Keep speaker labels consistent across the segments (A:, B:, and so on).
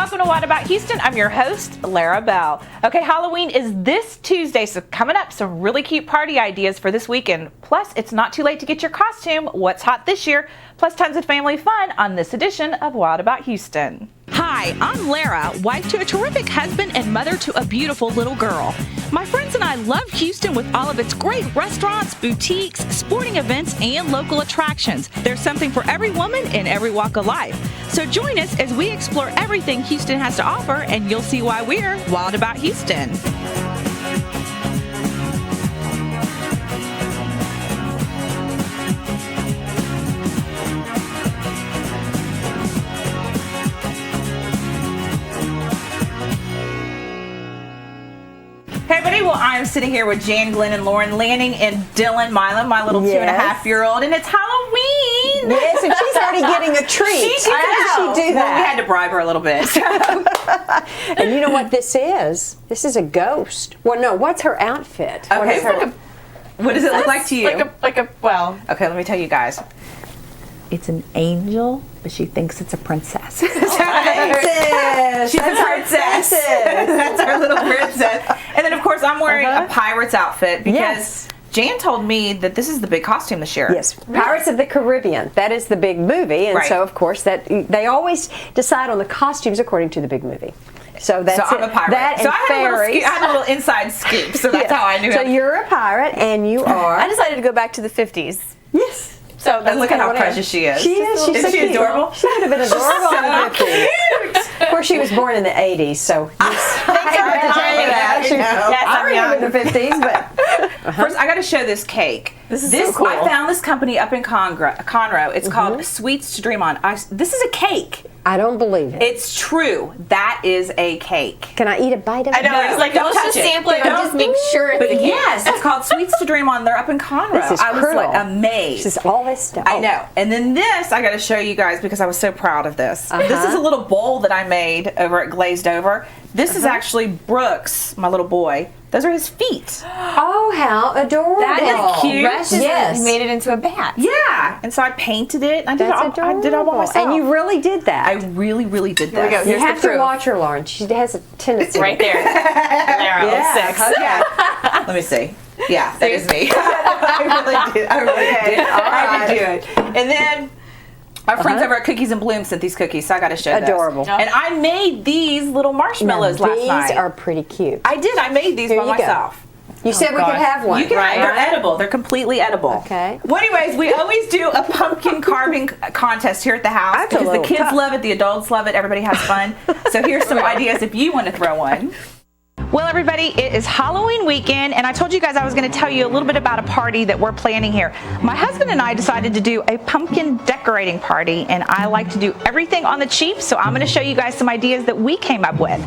A: welcome to What About Houston? I'm your host, Lara Bell. Okay, Halloween is this Tuesday, so coming up, some really cute party ideas for this weekend. Plus, it's not too late to get your costume, what's hot this year, plus tons of family fun on this edition of What About Houston. Hi, I'm Lara, wife to a terrific husband and mother to a beautiful little girl. My friends and I love Houston with all of its great restaurants, boutiques, sporting events, and local attractions. There's something for every woman in every walk of life. So join us as we explore everything Houston has to offer, and you'll see why we're wild about Houston. Hey everybody, well I'm sitting here with Jan, Glenn, and Lauren Lanning and Dylan Milam, my little 2.5-year-old, and it's Halloween!
B: Yes, and she's already getting a treat. How did she do that?
A: Well, we had to bribe her a little bit.
B: And you know what this is? This is a ghost. Well, no, what's her outfit?
A: Okay, what does it look like to you?
C: Well,
A: okay, let me tell you guys.
C: it's an angel, but she thinks it's a princess.
A: She's a princess. That's our little princess. And then, of course, I'm wearing a pirate's outfit because Jan told me that this is the big costume this year.
B: Yes, Pirates of the Caribbean. That is the big movie, and so of course that they always decide on the costumes according to the big movie. So that's
A: I'm a pirate.
B: That
A: so
B: I
A: had a little inside scoop. So that's how I knew.
B: So you're a pirate, and you are.
C: I decided to go back to the 50s.
B: Yes.
C: So
A: and look at how precious she is.
B: She is. She's
A: Isn't
B: so
A: she
B: cute.
A: adorable?
B: She would have been adorable in the 50s. Of course, she was born in the 80s, so. I remember the 50s, but.
A: First, I got to show this cake.
C: This is so cool.
A: I found this company up in Conroe. It's called Sweets to Dream On. This is a cake.
B: I don't believe it.
A: It's true. That is a cake.
B: Can I eat a bite of it?
C: I know. It's like, don't just sample it. Just make sure it's a cake.
A: Yes, it's called Sweets to Dream On. They're up in Conroe.
B: This is
A: I was
B: cruel.
A: like amazed.
B: This is all this stuff.
A: I know. And then this, I got to show you guys because I was so proud of this. This is a little bowl that I made over at Glazed Over. This is actually Brooks, my little boy. Those are his feet.
B: Oh, how adorable.
C: That is cute.
B: Yes.
C: You made it into a bat.
A: Yeah. And so I painted it. I did
B: That's
A: it all by myself.
B: And you really did that.
A: I really, really did that.
C: we go.
B: You
C: Here's
B: have
C: the
B: to
C: proof.
B: watch her, Lauren. She has a tendency.
C: Right there. Lara, 06.
A: Yeah. Let me see. Yeah, that is me. I really did. I really did. I did do it. And then our friends over at Cookies and Bloom sent these cookies, so I got to show
B: Adorable.
A: those. And I made these little marshmallows last night.
B: These are pretty cute.
A: I did. I made these
B: Here
A: by
B: you go.
A: myself.
B: You said we could have one.
A: You can.
B: right?
A: They're edible. They're completely edible.
B: Okay.
A: Well, anyways, we always do a pumpkin carving contest here at the house
B: That's a
A: because the
B: little
A: kids
B: tough.
A: love it, the adults love it, everybody has fun. So here's some ideas if you want to throw one. Well, everybody, it is Halloween weekend, and I told you guys I was going to tell you a little bit about a party that we're planning here. My husband and I decided to do a pumpkin decorating party, and I like to do everything on the cheap, so I'm going to show you guys some ideas that we came up with.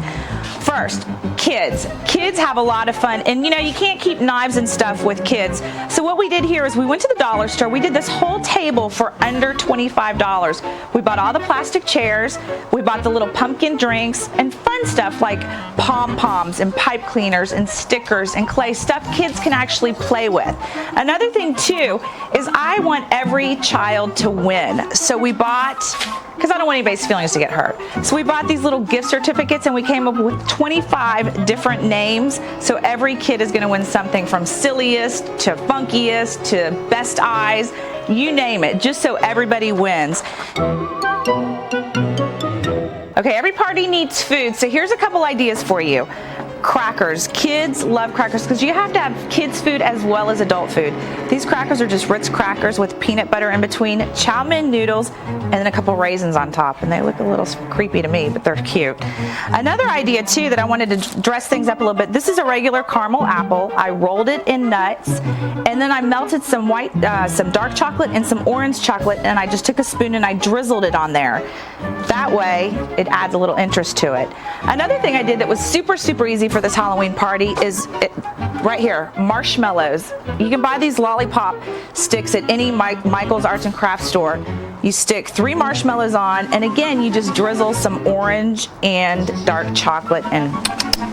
A: First, kids. Kids have a lot of fun, and you know, you can't keep knives and stuff with kids. So what we did here is we went to the dollar store. We did this whole table for under $25. We bought all the plastic chairs. We bought the little pumpkin drinks and fun stuff like pom-poms and pipe cleaners and stickers and clay stuff kids can actually play with. Another thing too is I want every child to win. So we bought, because I don't want anybody's feelings to get hurt. So we bought these little gift certificates and we came up with 25 different names. So every kid is going to win something from silliest to funkiest to best eyes, you name it, just so everybody wins. Okay, every party needs food, so here's a couple ideas for you. Crackers. Kids love crackers because you have to have kids food as well as adult food. These crackers are just Ritz crackers with peanut butter in between, chow mein noodles, and then a couple raisins on top. And they look a little creepy to me, but they're cute. Another idea too that I wanted to dress things up a little bit. This is a regular caramel apple. I rolled it in nuts, and then I melted some some dark chocolate and some orange chocolate, and I just took a spoon and I drizzled it on there. That way, it adds a little interest to it. Another thing I did that was super, super easy for this Halloween party is right here, marshmallows. You can buy these lollipop sticks at any Michael's Arts and Crafts store. You stick 3 marshmallows on, and again, you just drizzle some orange and dark chocolate, and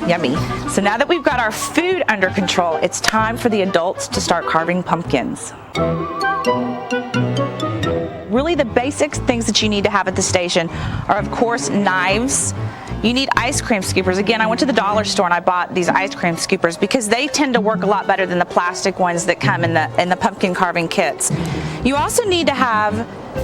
A: yummy. So now that we've got our food under control, it's time for the adults to start carving pumpkins. Really the basic things that you need to have at the station are, of course, knives. You need ice cream scoopers. Again, I went to the dollar store and I bought these ice cream scoopers because they tend to work a lot better than the plastic ones that come in the pumpkin carving kits. You also need to have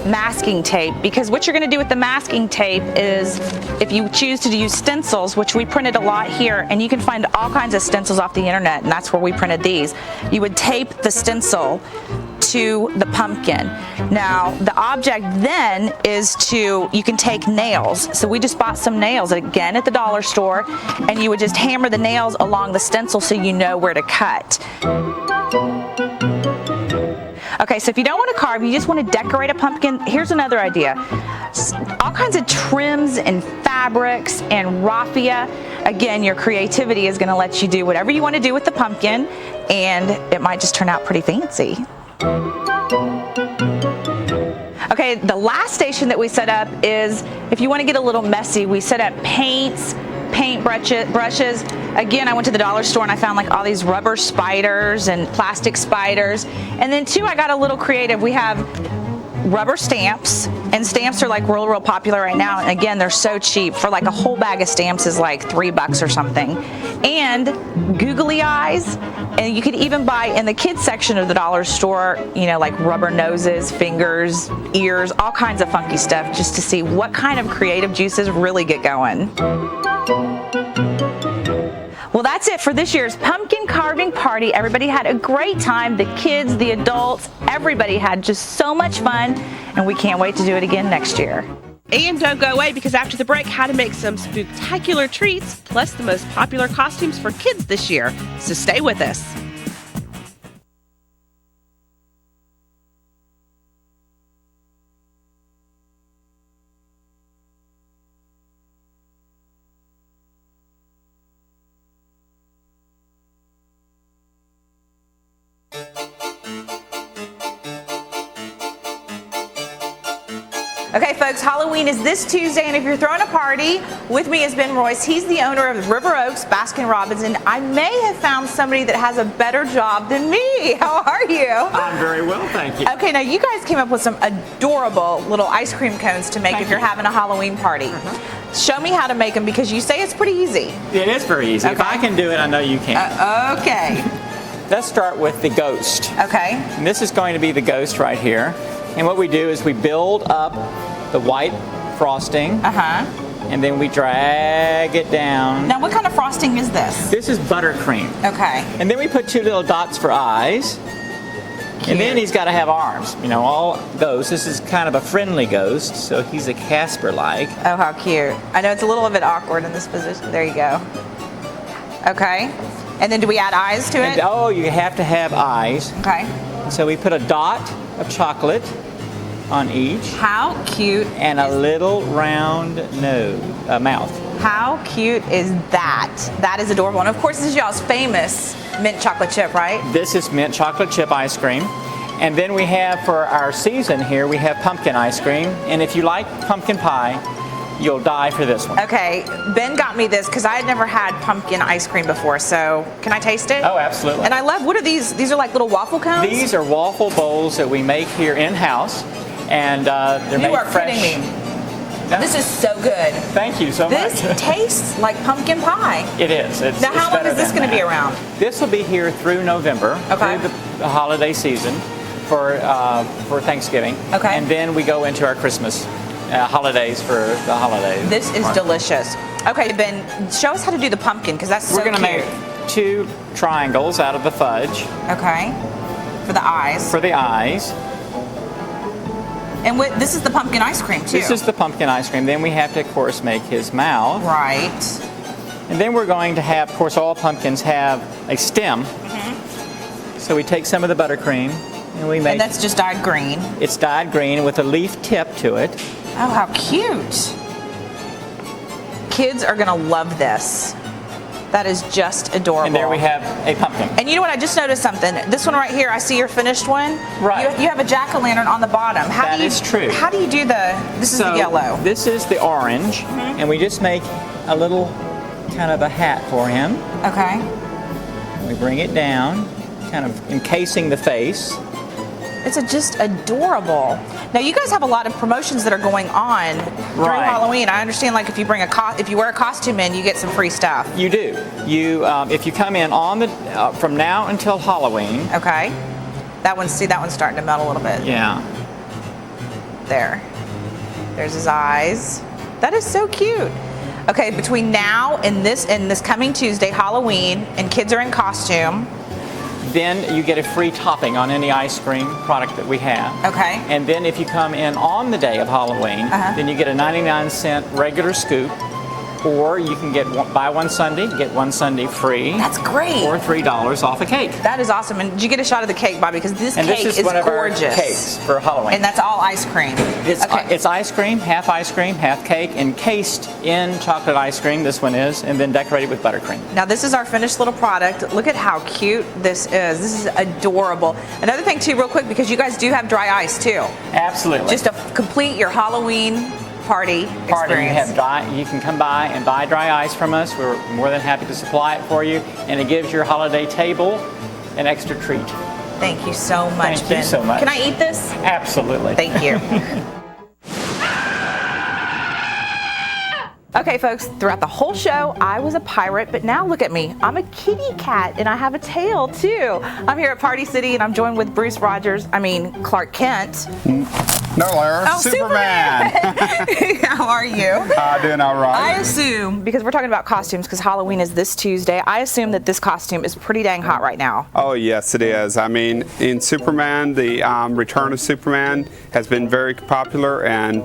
A: masking tape, because what you're going to do with the masking tape is, if you choose to use stencils, which we printed a lot here, and you can find all kinds of stencils off the internet, and that's where we printed these, you would tape the stencil to the pumpkin. Now the object then is you can take nails. So we just bought some nails again at the dollar store, and you would just hammer the nails along the stencil so you know where to cut. Okay, so if you don't want to carve, you just want to decorate a pumpkin, here's another idea. All kinds of trims and fabrics and raffia. Again, your creativity is going to let you do whatever you want to do with the pumpkin, and it might just turn out pretty fancy. Okay, the last station that we set up is, if you want to get a little messy, we set up paints, paint brushes. Again, I went to the dollar store and I found like all these rubber spiders and plastic spiders. And then too, I got a little creative. We have rubber stamps, and stamps are like real popular right now. And again, they're so cheap. For like a whole bag of stamps is like $3 or something. And googly eyes, and you could even buy in the kids section of the dollar store, you know, like rubber noses, fingers, ears, all kinds of funky stuff, just to see what kind of creative juices really get going. Well, that's it for this year's pumpkin carving party. Everybody had a great time. The kids, the adults, everybody had just so much fun, and we can't wait to do it again next year.
D: And don't go away, because after the break, how to make some spectacular treats, plus the most popular costumes for kids this year. So stay with us.
A: Okay, folks, Halloween is this Tuesday, and if you're throwing a party, with me is Ben Royce. He's the owner of River Oaks Baskin Robbins, and I may have found somebody that has a better job than me. How are you?
E: I'm very well, thank you.
A: Okay, now you guys came up with some adorable little ice cream cones to make if you're having a Halloween party. Show me how to make them, because you say it's pretty easy.
E: It is very easy.
A: Okay.
E: If I can do it, I know you can.
A: Okay.
E: Let's start with the ghost.
A: Okay.
E: And this is going to be the ghost right here. And what we do is we build up the white frosting, and then we drag it down.
A: Now, what kind of frosting is this?
E: This is buttercream.
A: Okay.
E: And then we put 2 little dots for eyes.
A: Cute.
E: And then he's got to have arms. You know, all ghosts. This is kind of a friendly ghost, so he's a Casper-like.
A: Oh, how cute. I know it's a little bit awkward in this position. There you go. Okay. And then do we add eyes to it?
E: And, you have to have eyes.
A: Okay.
E: So we put a dot of chocolate on each.
A: How cute.
E: And a little round mouth.
A: How cute is that? That is adorable. And of course, this is y'all's famous mint chocolate chip, right?
E: This is mint chocolate chip ice cream. And then we have, for our season here, we have pumpkin ice cream. And if you like pumpkin pie, you'll die for this one.
A: Okay, Ben got me this because I had never had pumpkin ice cream before, so can I taste it?
E: Oh, absolutely.
A: And I love, what are these? These are like little waffle cones?
E: These are waffle bowls that we make here in-house, and they're made fresh.
A: You are kidding me. This is so good.
E: Thank you so much.
A: This tastes like pumpkin pie.
E: It is.
A: Now, how long is this going to be around?
E: This will be here through November, through the holiday season for Thanksgiving.
A: Okay.
E: And then we go into our Christmas holidays for the holidays.
A: This is delicious. Okay, Ben, show us how to do the pumpkin, because that's so cute.
E: We're going to make 2 triangles out of the fudge.
A: Okay. For the eyes.
E: For the eyes.
A: And this is the pumpkin ice cream, too.
E: This is the pumpkin ice cream. Then we have to, of course, make his mouth.
A: Right.
E: And then we're going to have, of course, all pumpkins have a stem. So we take some of the buttercream and we make...
A: And that's just dyed green.
E: It's dyed green with a leaf tip to it.
A: Oh, how cute. Kids are going to love this. That is just adorable.
E: And there we have a pumpkin.
A: And you know what? I just noticed something. This one right here, I see your finished one.
E: Right.
A: You have a jack-o'-lantern on the bottom.
E: That is true.
A: How do you do this is the yellow.
E: This is the orange. And we just make a little kind of a hat for him.
A: Okay.
E: We bring it down, kind of encasing the face.
A: It's just adorable. Now you guys have a lot of promotions that are going on through Halloween. I understand, like if you bring if you wear a costume in, you get some free stuff.
E: You do. You if you come in on the from now until Halloween.
A: Okay. That one's starting to melt a little bit.
E: Yeah.
A: There's his eyes. That is so cute. Okay, between now and this coming Tuesday, Halloween, and kids are in costume.
E: Then you get a free topping on any ice cream product that we have.
A: Okay.
E: And then if you come in on the day of Halloween, then you get a 99-cent regular scoop, or you can buy one sundae, get one sundae free.
A: That's great.
E: Or $3 off a cake.
A: That is awesome. And did you get a shot of the cake, Bobby? Because this cake is
E: one of
A: gorgeous.
E: Our cakes for Halloween.
A: And that's all ice cream.
E: It's ice cream, half cake, encased in chocolate ice cream. This one is, and then decorated with buttercream.
A: Now this is our finished little product. Look at how cute this is. This is adorable. Another thing too, real quick, because you guys do have dry ice too.
E: Absolutely.
A: Just to complete your Halloween party experience.
E: You can come by and buy dry ice from us. We're more than happy to supply it for you, and it gives your holiday table an extra treat.
A: Thank you so much, Ben.
E: Thank you so much.
A: Can I eat this?
E: Absolutely.
A: Thank you. Okay, folks, throughout the whole show, I was a pirate, but now look at me. I'm a kitty cat, and I have a tail, too. I'm here at Party City, and I'm joined with Clark Kent.
F: No, Lara.
A: Oh, Superman. How are you?
F: Doing all right.
A: I assume, because we're talking about costumes, because Halloween is this Tuesday, I assume that this costume is pretty dang hot right now.
F: Oh, yes, it is. I mean, in Superman, the Return of Superman has been very popular, and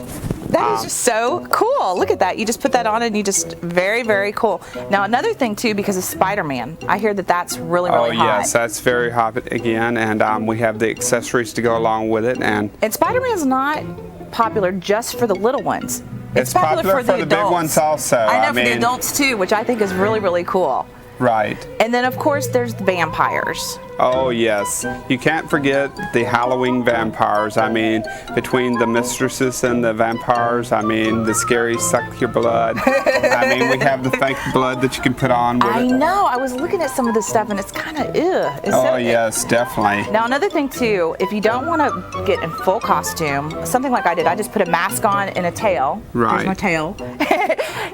A: that is just so cool. Look at that. You just put that on and you just very, very cool. Now, another thing, too, because of Spider-Man, I hear that that's really, really hot.
F: Oh, yes, that's very hot again, and we have the accessories to go along with it. And
A: Spider-Man's not popular just for the little ones.
F: It's popular for the big ones also.
A: I know, for the adults, too, which I think is really, really cool.
F: Right.
A: And then, of course, there's the vampires.
F: Oh, yes. You can't forget the Halloween vampires. I mean, between the mistresses and the vampires, I mean, the scary suck your blood. I mean, we have the fake blood that you can put on with it.
A: I know. I was looking at some of this stuff, and it's kind of,
F: yes, definitely.
A: Now, another thing, too, if you don't want to get in full costume, something like I did, I just put a mask on and a tail.
F: Right.
A: Here's my tail.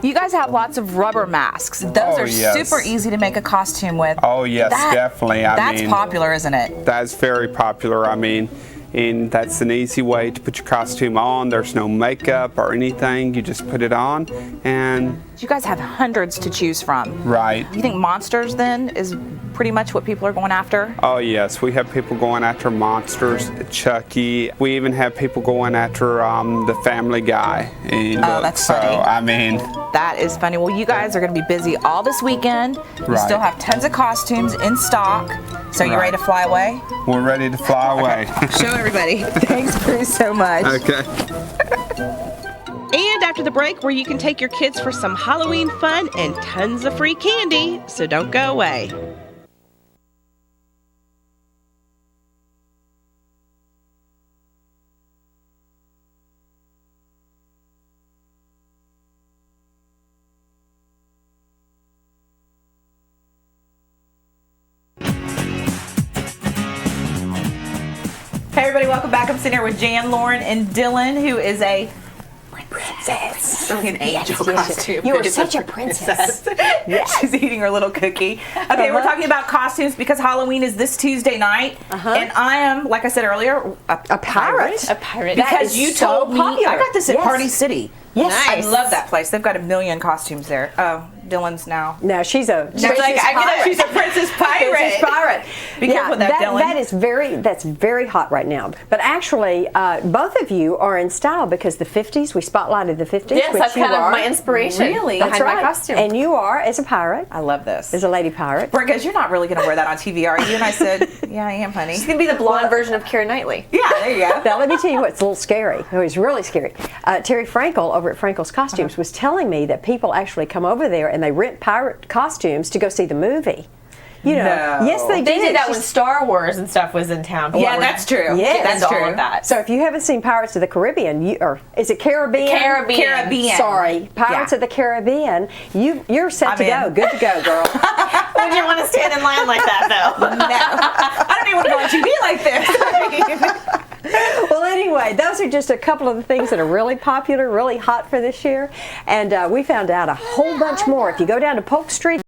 A: You guys have lots of rubber masks. Those are super easy to make a costume with.
F: Oh, yes, definitely.
A: That's popular, isn't it?
F: That's very popular. I mean, and that's an easy way to put your costume on. There's no makeup or anything. You just put it on, and
A: you guys have hundreds to choose from.
F: Right.
A: You think Monsters then is pretty much what people are going after?
F: Oh yes, we have people going after Monsters, Chucky. We even have people going after the Family Guy.
A: That's funny.
F: So I mean,
A: that is funny. Well, you guys are going to be busy all this weekend. You still have tons of costumes in stock. So you ready to fly away?
F: We're ready to fly away.
A: Show everybody. Thanks, Bruce, so much.
F: Okay.
D: And after the break, where you can take your kids for some Halloween fun and tons of free candy. So don't go away.
A: Hey everybody, welcome back. I'm sitting here with Jan, Lauren, and Dylan, who is a princess. Really an angel costume.
B: You are such a princess.
A: She's eating her little cookie. Okay, we're talking about costumes because Halloween is this Tuesday night, and I am, like I said earlier, a pirate.
C: A pirate.
A: Because you told me I got this at Party City.
B: Yes.
A: I love that place. They've got a million costumes there. Oh, Dylan's now.
B: No, she's a
A: She's a princess pirate.
B: Princess pirate.
A: Be careful with that, Dylan.
B: That's very hot right now. But actually, both of you are in style because the 50s, we spotlighted the 50s.
C: Yes,
B: which
C: that's
B: you
C: kind of
B: are.
C: my inspiration
A: Really?
C: behind
B: That's right.
C: my costume.
B: And you are as a pirate,
A: I love this.
B: as a lady pirate.
A: Brent goes, you're not really going to wear that on TV, are you? And I said, yeah, I am, honey.
C: She's going to be the blonde version of Keira Knightley.
A: Yeah, there you go.
B: Now, let me tell you what's a little scary. It was really scary. Terry Frankel over at Frankel's Costumes was telling me that people actually come over there and they rent pirate costumes to go see the movie. You know, yes, they
C: They did that
B: She's-
C: when Star Wars and stuff was in town.
A: Yeah, that's true.
B: Yes.
A: That's
C: All
A: true.
C: of that.
B: So if you haven't seen Pirates of the Caribbean, or is it Caribbean?
A: Caribbean.
B: Sorry, Pirates
A: Yeah.
B: of the Caribbean. You're set to
A: I'm
B: go.
A: in.
B: Good to go, girl.
C: Would you want to stand in line like that, though?
A: No, I don't even want to go on TV like this. I mean,
B: Well, anyway, those are just a couple of the things that are really popular, really hot for this year. And we found out a whole bunch more. If you go down to Polk Street,